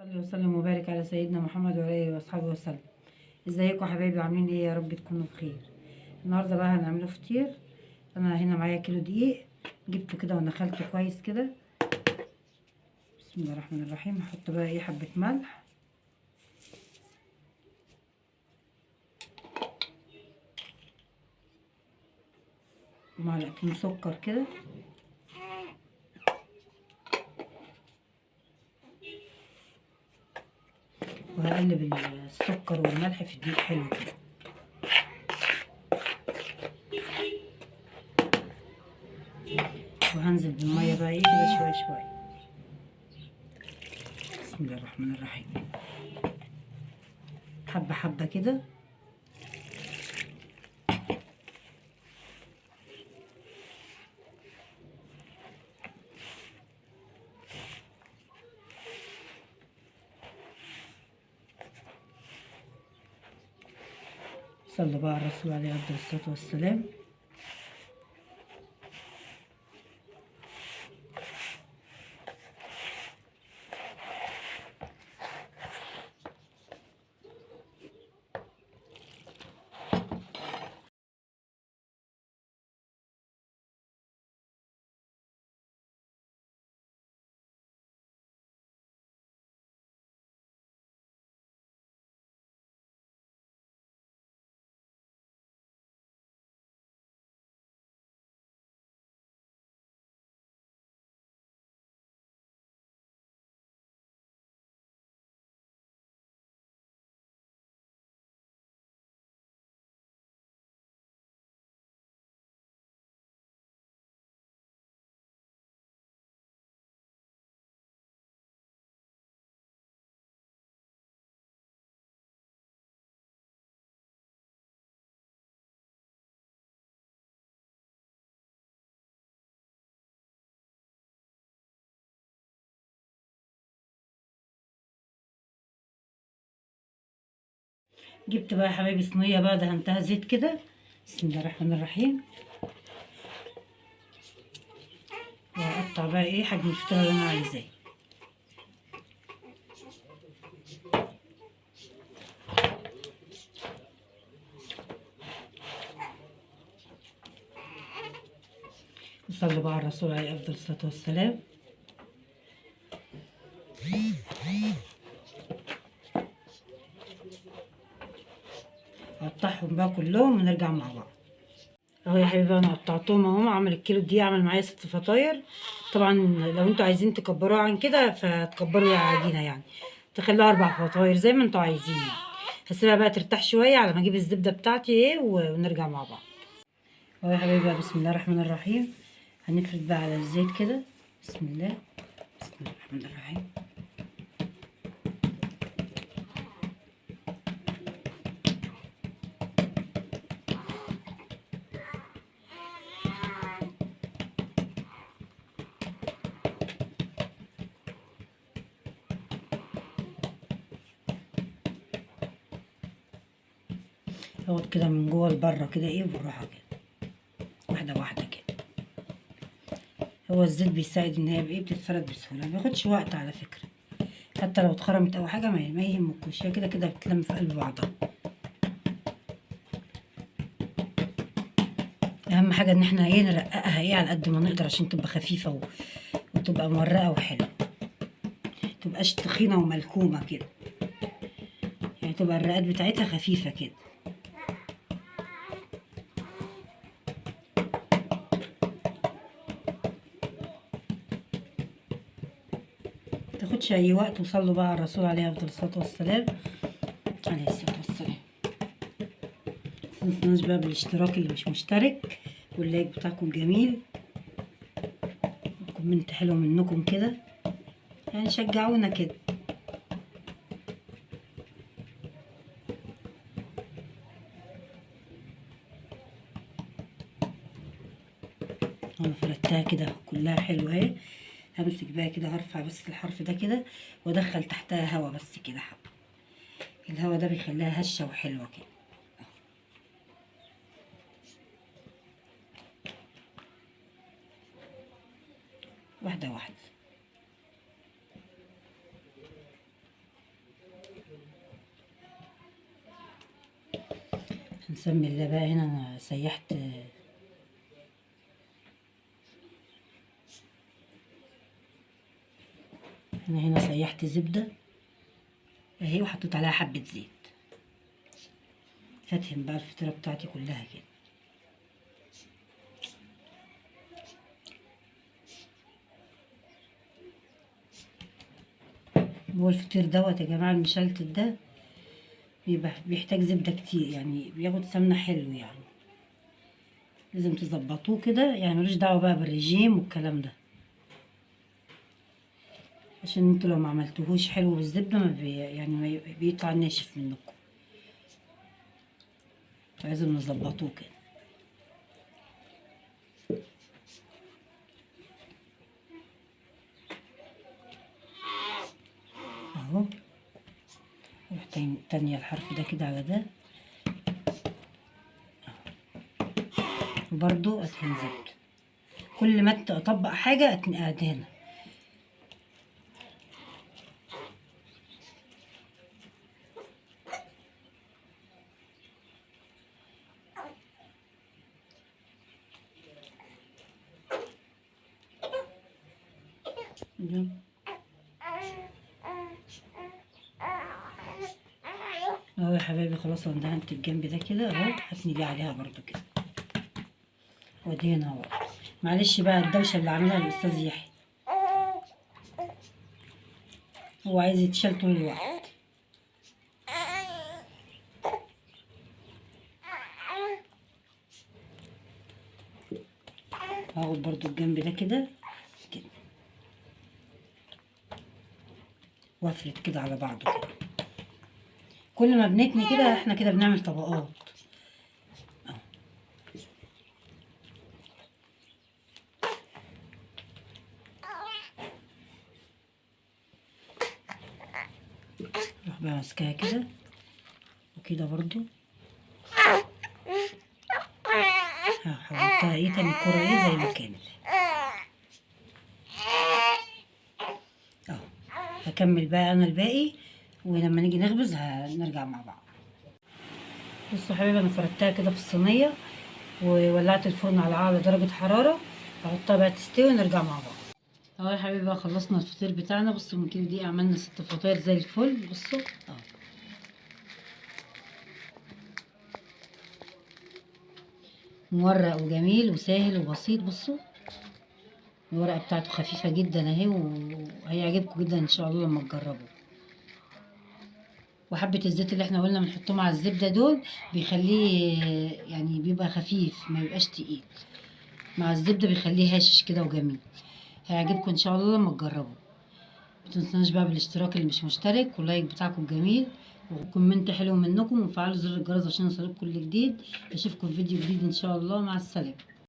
صلي وسلم وبارك على سيدنا محمد وعلى اله واصحابه وسلم. ازيكم حبايبي، عاملين ايه؟ يا رب تكونوا بخير. النهارده بقى هنعمله فطير. انا هنا معايا كيلو دقيق، جبته كده ونخلته كويس كده. بسم الله الرحمن الرحيم. هحط بقى ايه، حبه ملح ومعلقتين سكر كده، وهقلب السكر والملح في الدقيق حلو كده. وهنزل بالميه بقى ايه كده شويه شويه. بسم الله الرحمن الرحيم، حبه حبه كده. صلوا بقى على الرسول عليه افضل الصلاه والسلام. جبت بقى يا حبايبي صينيه بقى دهنتها زيت كده. بسم الله الرحمن الرحيم. واقطع بقى ايه حجم الفطيره اللي انا عايزاه. وصلوا بقى على الرسول عليه افضل الصلاه والسلام. اقطعهم بقى كلهم ونرجع مع بعض. اهو يا حبيبي انا قطعتهم اهو. عمل الكيلو دي عمل معايا 6 فطاير. طبعا لو انتوا عايزين تكبروها عن كده فتكبروا العجينه، يعني تخلوها 4 فطاير زي ما انتوا عايزين يعني. هسيبها بقى ترتاح شويه على ما اجيب الزبده بتاعتي ايه ونرجع مع بعض. اهو يا حبيبي بقى بسم الله الرحمن الرحيم. هنفرد بقى على الزيت كده. بسم الله. بسم الله الرحمن الرحيم. اهوت كده من جوه لبره كده ايه، بالراحه كده، واحده واحده كده. هو الزيت بيساعد ان هي بايه بتتفرد بسهوله، ما بياخدش وقت على فكره. حتى لو اتخرمت او حاجه ما يهمكوش، هي كده كده بتلم في قلب بعضها. اهم حاجه ان احنا ايه نرققها ايه على قد ما نقدر عشان تبقى خفيفه وتبقى مرقه وحلوه، متبقاش تخينه وملكومه كده، يعني تبقى الرقات بتاعتها خفيفه كده. متاخدش اي وقت. وصلوا بقى على الرسول عليه افضل الصلاه والسلام. عليه الصلاه والسلام. متنسوناش بقى بالاشتراك اللي مش مشترك، واللايك بتاعكم جميل، كومنت حلو منكم كده، يعني شجعونا كده. انا فردتها كده كلها حلوه اهي. همسك بقى كده، هرفع بس الحرف ده كده وادخل تحتها هوا بس كده حبه. الهوا ده بيخليها هشه وحلوه كده. واحده واحده. نسمي الله بقى. هنا انا سيحت هنا سيحت زبدة اهي، وحطيت عليها حبة زيت. هدهن بقى الفطيرة بتاعتي كلها كده. هو الفطير دوت يا جماعة المشلتت ده بيحتاج زبدة كتير، يعني بياخد سمنة حلو، يعني لازم تظبطوه كده، يعني ملوش دعوة بقى بالرجيم والكلام ده، عشان انتوا لو ما عملتوهوش حلو بالزبدة ما بيطلع ناشف منكم، فلازم نظبطوه كده. اهو نروح تانية الحرف ده كده على ده، وبرضو ادهن زبدة. كل ما اطبق حاجة ادهنها. اهو يا حبايبي خلاص انا دهنت الجنب ده كده اهو، هتنيجي عليها برضو كده وادهنها برضو. معلش بقى الدوشه اللي عاملها الاستاذ يحيى، هو عايز يتشال طول الوقت. هاخد برضو الجنب ده كده كده وافرد كده على بعضه كده. كل ما بنتني كده احنا كده بنعمل طبقات. اروح بقى ماسكاها كده وكده برضو. حولتها ايه تاني الكرة ايه زي ما كانت اهو. هكمل بقى انا الباقي، ولما نيجي نخبز هنرجع مع بعض. بصوا يا حبايبي انا فردتها كده في الصينيه، وولعت الفرن على اعلى درجه حراره. هحطها بقى تستوي ونرجع مع بعض. اهو يا حبايبي بقى خلصنا الفطير بتاعنا. بصوا من كده دي عملنا 6 فطاير زي الفل. بصوا اهو مورق وجميل وسهل وبسيط. بصوا الورقه بتاعته خفيفه جدا اهي، وهيعجبكم جدا ان شاء الله لما تجربوا. وحبه الزيت اللي احنا قلنا بنحطهم على الزبده دول بيخليه يعني بيبقى خفيف، ما يبقاش تقيل. مع الزبده بيخليه هاشش كده وجميل. هيعجبكم ان شاء الله لما تجربوا. متنسوناش بقى بالاشتراك اللي مش مشترك، واللايك بتاعكم جميل، وكومنت حلو منكم، وفعلوا زر الجرس عشان يوصلكم كل جديد. اشوفكم في فيديو جديد ان شاء الله. مع السلامه.